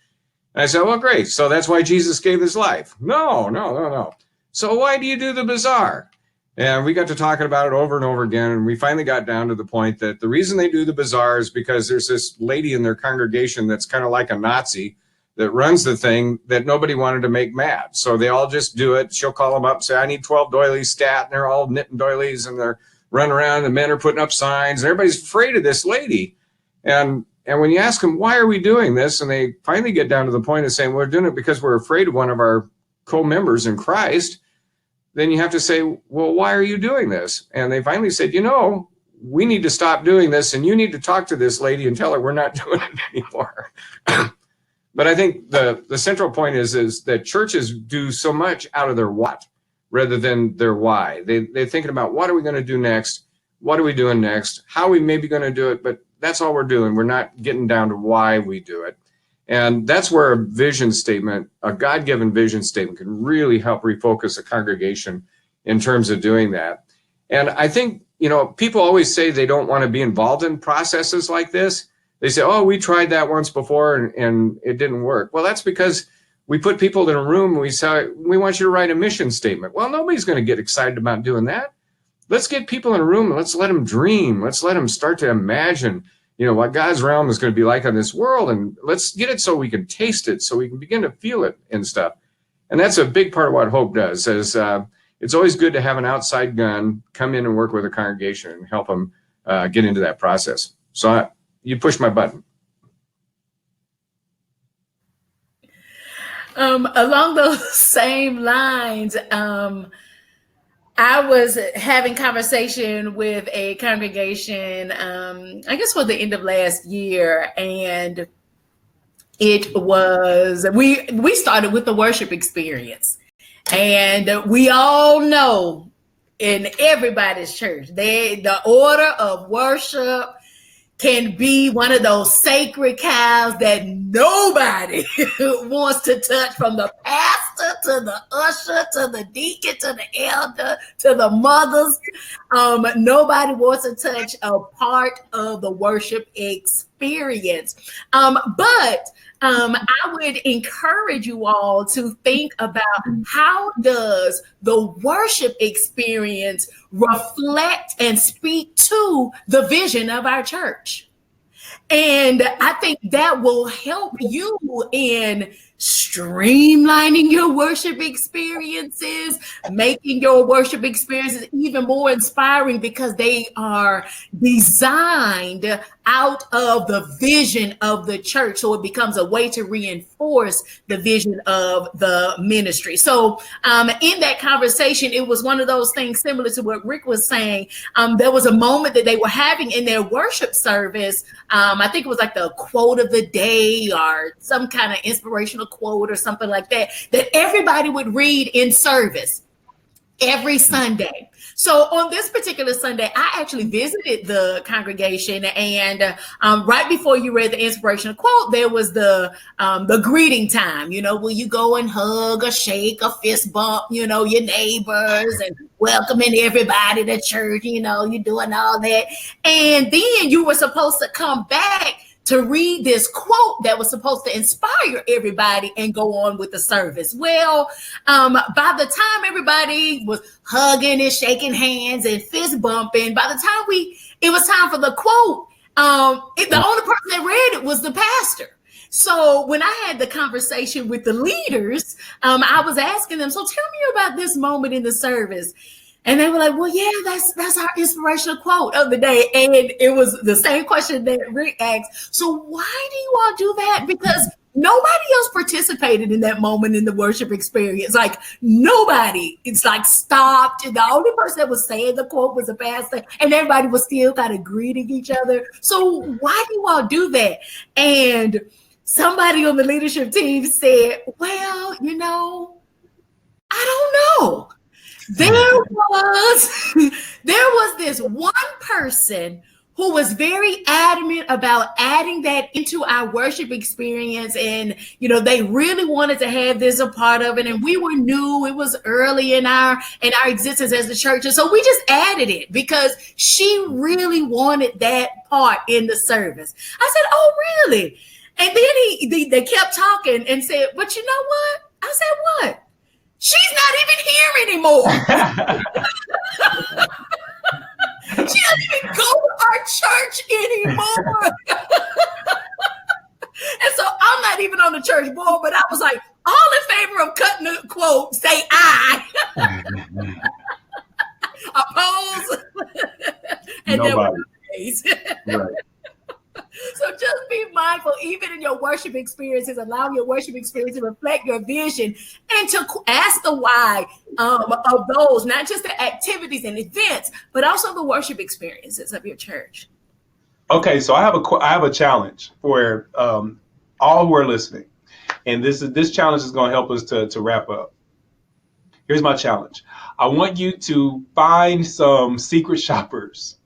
And I said, well, great. So that's why Jesus gave his life. No. So why do you do the bazaar? And we got to talking about it over and over again. And we finally got down to the point that the reason they do the bazaar is because there's this lady in their congregation that's kind of like a Nazi that runs the thing that nobody wanted to make mad. So they all just do it. She'll call them up and say, I need 12 doilies stat. And they're all knitting doilies and they're running around. The men are putting up signs and everybody's afraid of this lady. And when you ask them, why are we doing this? And they finally get down to the point of saying, we're doing it because we're afraid of one of our co-members in Christ. Then you have to say, well, why are you doing this? And they finally said, we need to stop doing this. And you need to talk to this lady and tell her we're not doing it anymore. But I think the central point is that churches do so much out of their what rather than their why. They're thinking about what are we going to do next? What are we doing next? How are we maybe going to do it? But that's all we're doing. We're not getting down to why we do it. And that's where a vision statement, a God-given vision statement, can really help refocus a congregation in terms of doing that. And I think, people always say they don't want to be involved in processes like this. They say, oh, we tried that once before and it didn't work. Well, that's because we put people in a room and we say, we want you to write a mission statement. Well, nobody's going to get excited about doing that. Let's get people in a room and let's let them dream. Let's let them start to imagine what God's realm is going to be like on this world. And let's get it so we can taste it, so we can begin to feel it and stuff. And that's a big part of what Hope does. Is it's always good to have an outside gun come in and work with a congregation and help them get into that process. So you push my button. Along those same lines, I was having conversation with a congregation, I guess for the end of last year, and it was, we started with the worship experience. And we all know in everybody's church, the order of worship can be one of those sacred cows that nobody wants to touch, from the pastor to the usher to the deacon to the elder to the mothers. Nobody wants to touch a part of the worship experience. But I would encourage you all to think about, how does the worship experience reflect and speak to the vision of our church? And I think that will help you in streamlining your worship experiences, making your worship experiences even more inspiring, because they are designed out of the vision of the church. So it becomes a way to reinforce the vision of the ministry. So in that conversation, it was one of those things similar to what Rick was saying. There was a moment that they were having in their worship service. I think it was like the quote of the day or some kind of inspirational quote or something like that, that everybody would read in service every Sunday. So on this particular Sunday, I actually visited the congregation, and right before you read the inspirational quote, there was the greeting time. Will you go and hug or shake or fist bump, your neighbors, and welcoming everybody to church, you're doing all that. And then you were supposed to come back to read this quote that was supposed to inspire everybody and go on with the service. Well, by the time everybody was hugging and shaking hands and fist bumping, by the time it was time for the quote, the only person that read it was the pastor. So when I had the conversation with the leaders, I was asking them, so tell me about this moment in the service. And they were like, well, yeah, that's our inspirational quote of the day. And it was the same question that Rick asked. So why do you all do that? Because nobody else participated in that moment in the worship experience. Like nobody, it's like stopped. The only person that was saying the quote was the pastor, and everybody was still kind of greeting each other. So why do you all do that? And somebody on the leadership team said, well, I don't know. There was this one person who was very adamant about adding that into our worship experience. And, they really wanted to have this a part of it. And we were new. It was early in our existence as the church. And so we just added it because she really wanted that part in the service. I said, oh, really? And then they kept talking and said, but you know what? I said, what? She's not even here anymore. She doesn't even go to our church anymore. And so I'm not even on the church board, but I was like, all in favor of cutting the quote, say aye. Oppose. And nobody. Right. So just be mindful, even in your worship experiences, allow your worship experience to reflect your vision and to ask the why of those, not just the activities and events, but also the worship experiences of your church. Okay, so I have a challenge for all who are listening, and this challenge is going to help us to wrap up. Here's my challenge. I want you to find some secret shoppers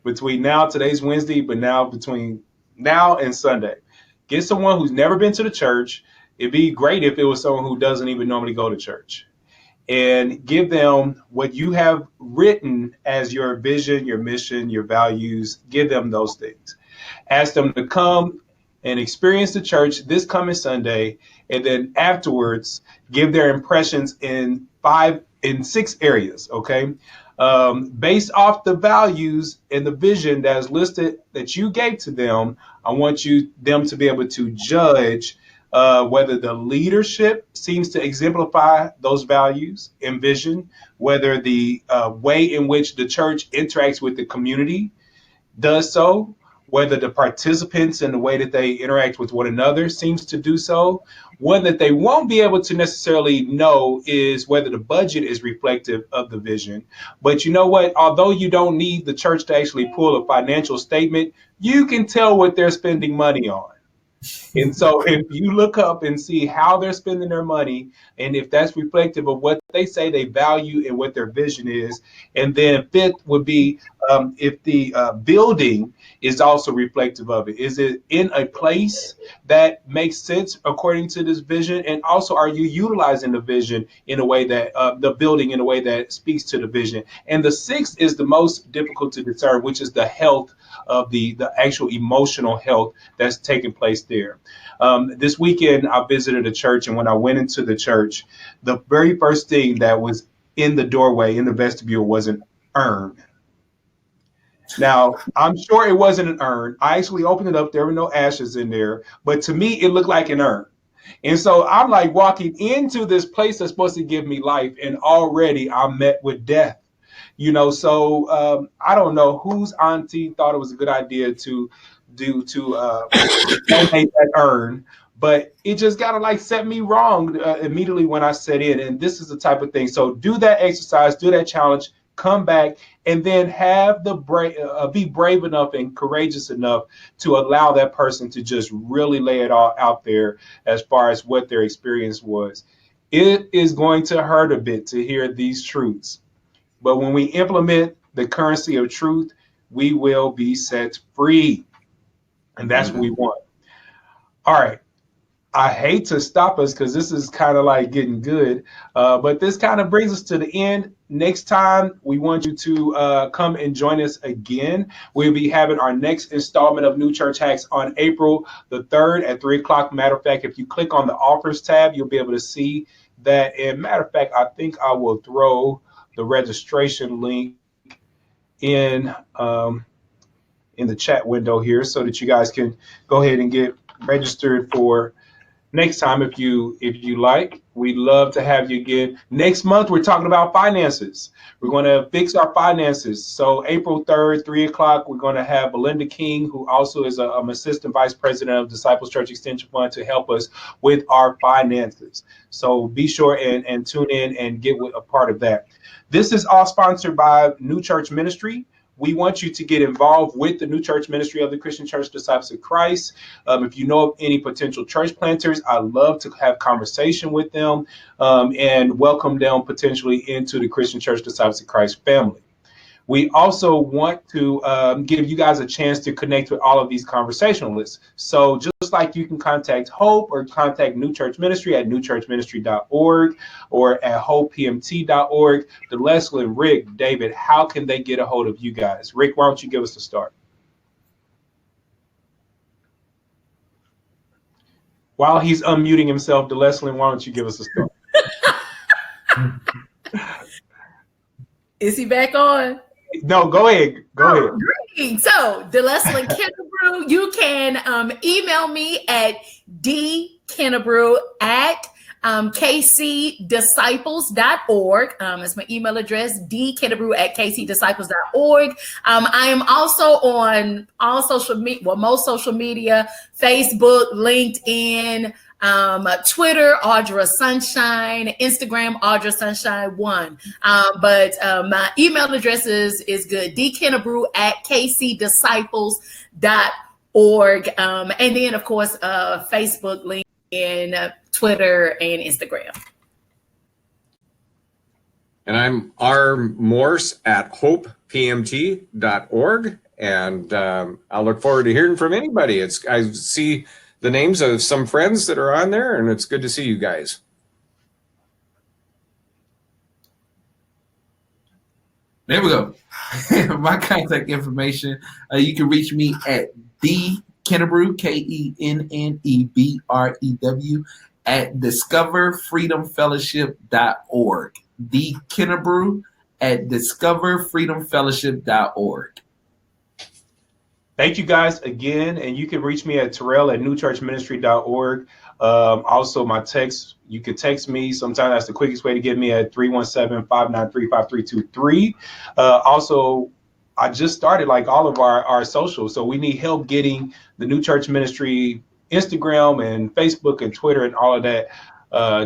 between today's Wednesday, but between now and Sunday. Get someone who's never been to the church. It'd be great if it was someone who doesn't even normally go to church. And give them what you have written as your vision, your mission, your values. Give them those things. Ask them to come and experience the church this coming Sunday. And then afterwards, give their impressions in 6 areas, okay? Based off the values and the vision that is listed that you gave to them, I want them to be able to judge whether the leadership seems to exemplify those values and vision, whether the way in which the church interacts with the community does so, whether the participants and the way that they interact with one another seems to do so. One that they won't be able to necessarily know is whether the budget is reflective of the vision. But you know what? Although you don't need the church to actually pull a financial statement, you can tell what they're spending money on. And so if you look up and see how they're spending their money, and if that's reflective of what they say they value and what their vision is, and then 5th would be if the building is also reflective of it. Is it in a place that makes sense according to this vision? And also, are you utilizing the vision in a way that the building in a way that speaks to the vision? And the 6th is the most difficult to discern, which is the health of the actual emotional health that's taking place there. This weekend, I visited a church, and when I went into the church, the very first thing that was in the doorway, in the vestibule, was an urn. Now, I'm sure it wasn't an urn. I actually opened it up. There were no ashes in there, but to me, it looked like an urn. And so I'm like walking into this place that's supposed to give me life, and already I'm met with death. So I don't know whose auntie thought it was a good idea to donate that urn, but it just gotta set me wrong immediately when I set in. And this is the type of thing. So do that exercise, do that challenge, come back, and then have be brave enough and courageous enough to allow that person to just really lay it all out there as far as what their experience was. It is going to hurt a bit to hear these truths. But when we implement the currency of truth, we will be set free. And that's what we want. All right. I hate to stop us because this is kind of like getting good, but this kind of brings us to the end. Next time, we want you to come and join us again. We'll be having our next installment of New Church Hacks on April the 3rd at 3 o'clock. Matter of fact, if you click on the offers tab, you'll be able to see that. And matter of fact, I think I will throw the registration link in in the chat window here so that you guys can go ahead and get registered for next time if you like. We'd love to have you again. Next month, we're talking about finances. We're going to fix our finances. So April 3rd, 3 o'clock, we're going to have Belinda King, who also is an assistant vice president of Disciples Church Extension Fund, to help us with our finances. So be sure and tune in and get a part of that. This is all sponsored by New Church Ministry. We want you to get involved with the New Church Ministry of the Christian Church Disciples of Christ. If you know of any potential church planters, I'd love to have conversation with them and welcome them potentially into the Christian Church Disciples of Christ family. We also want to give you guys a chance to connect with all of these conversationalists. So just like you can contact Hope or contact New Church Ministry at newchurchministry.org or at hopepmt.org, Delesslyn, Rick, David, how can they get a hold of you guys? Rick, why don't you give us a start? While he's unmuting himself, Delesslyn, why don't you give us a start? Is he back on? No, go ahead. Go ahead. Great. So, Delesslyn Kennebrew, you can email me at dkennebrew at kcdisciples.org. That's my email address, dkennebrew at kcdisciples.org. I am also on all social media, well, most social media, Facebook, LinkedIn, Twitter, Audra Sunshine, Instagram, Audra Sunshine 1. But my email address is good, dkennebrew at kcdisciples.org. And then, of course, Facebook, LinkedIn, Twitter, and Instagram. And I'm R. Morse at hopepmt.org. And I look forward to hearing from anybody. I see the names of some friends that are on there, and it's good to see you guys. There we go. My contact information, you can reach me at Kennebrew, KENNEBREW, at discoverfreedomfellowship.org. Kennebrew at discoverfreedomfellowship.org. Thank you guys again. And you can reach me at Terrell at newchurchministry.org. Also, my text, you can text me. Sometimes that's the quickest way to get me at 317-593-5323. Also, I just started like all of our socials. So we need help getting the New Church Ministry Instagram and Facebook and Twitter and all of that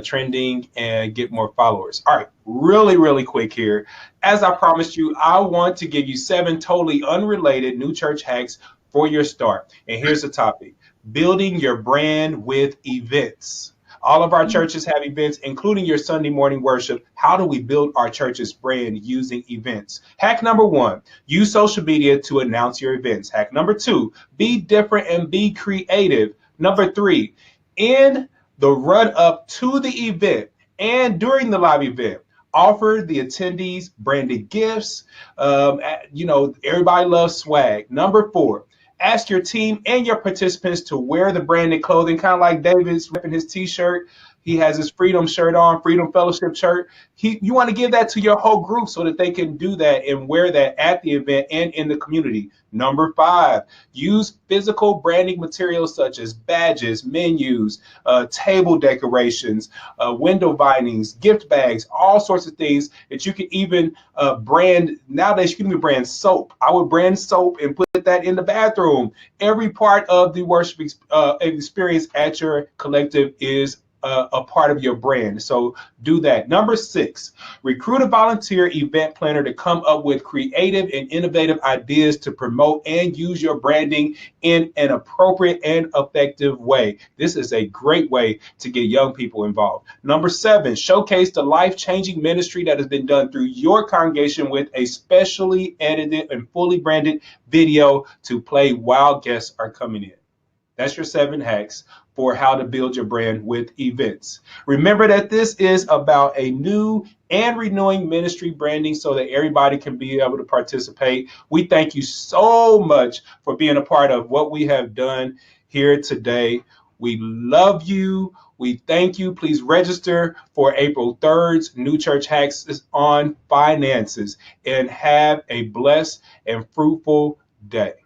trending and get more followers. All right, really quick here. As I promised you, I want to give you 7 totally unrelated New Church hacks for your start. And here's the topic: building your brand with events. All of our churches have events, including your Sunday morning worship. How do we build our church's brand using events? Hack number 1, use social media to announce your events. Hack number 2, be different and be creative. Number 3, in the run up to the event and during the live event, offer the attendees branded gifts. Everybody loves swag. Number 4, ask your team and your participants to wear the branded clothing, kind of like David's ripping his t-shirt. He has his Freedom shirt on, Freedom Fellowship shirt. You want to give that to your whole group so that they can do that and wear that at the event and in the community. Number 5, use physical branding materials such as badges, menus, table decorations, window bindings, gift bags, all sorts of things that you can even brand. Nowadays, you can even brand soap. I would brand soap and put that in the bathroom. Every part of the worship experience at your collective is a part of your brand. So do that. Number 6, recruit a volunteer event planner to come up with creative and innovative ideas to promote and use your branding in an appropriate and effective way. This is a great way to get young people involved. Number 7, showcase the life-changing ministry that has been done through your congregation with a specially edited and fully branded video to play while guests are coming in. That's your 7 hacks for how to build your brand with events. Remember that this is about a new and renewing ministry branding so that everybody can be able to participate. We thank you so much for being a part of what we have done here today. We love you. We thank you. Please register for April 3rd's New Church Hacks on finances, and have a blessed and fruitful day.